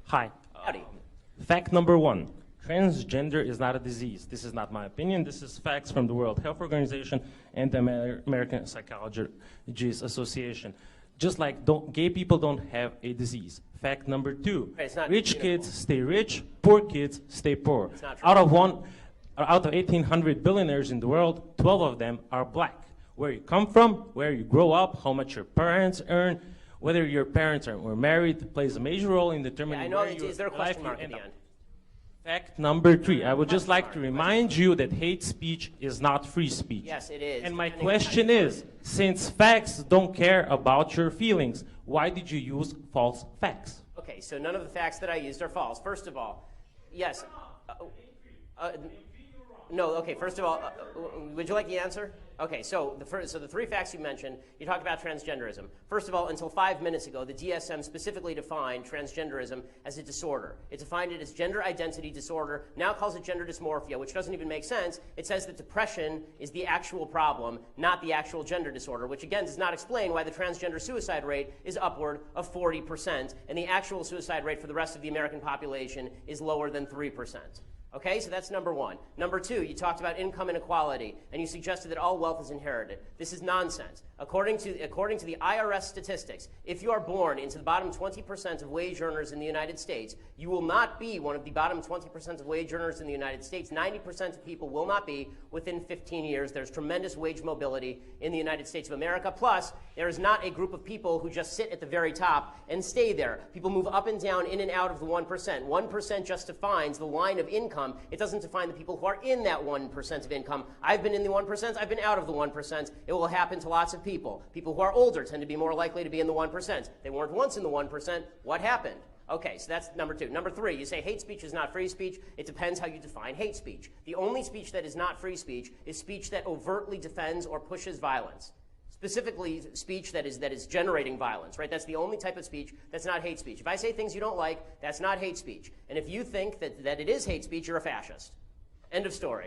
Hi. Howdy. Fact number 1. Transgender is not a disease. This is not my opinion. This is facts from the World Health Organization and the American Psychologists Association. Just like gay people don't have a disease. Fact number 2. Rich kids stay rich, poor kids stay poor. It's not true. Out of 1,800 billionaires in the world, 12 of them are black. Where you come from, where you grow up, how much your parents earn, whether your parents were married plays a major role in determining where you is there a question mark at the end? Fact number 3. I would just like to remind you that hate speech is not free speech. Yes, it is. And my question is, since facts don't care about your feelings, why did you use false facts? Okay, so none of the facts that I used are false. First of all, yes. No, okay, first of all, would you like the answer? Okay, so the 3 facts you mentioned, you talked about transgenderism. First of all, until 5 minutes ago, the DSM specifically defined transgenderism as a disorder. It defined it as gender identity disorder, now calls it gender dysmorphia, which doesn't even make sense. It says that depression is the actual problem, not the actual gender disorder, which again does not explain why the transgender suicide rate is upward of 40%, and the actual suicide rate for the rest of the American population is lower than 3%. Okay, so that's number 1. Number 2, you talked about income inequality, and you suggested that all wealth is inherited. This is nonsense. According to the IRS statistics, if you are born into the bottom 20% of wage earners in the United States, you will not be one of the bottom 20% of wage earners in the United States. 90% of people will not be within 15 years. There's tremendous wage mobility in the United States of America. Plus, there is not a group of people who just sit at the very top and stay there. People move up and down, in and out of the 1%. 1% just defines the line of income. It doesn't define the people who are in that 1% of income. I've been in the 1%. I've been out of the 1%. It will happen to lots of people. People who are older tend to be more likely to be in the 1%. They weren't once in the 1%. What happened? Okay, so that's number 2. Number 3, you say hate speech is not free speech. It depends how you define hate speech. The only speech that is not free speech is speech that overtly defends or pushes violence. Specifically, speech that is generating violence, right? That's the only type of speech that's not hate speech. If I say things you don't like, that's not hate speech. And if you think that it is hate speech, you're a fascist. End of story.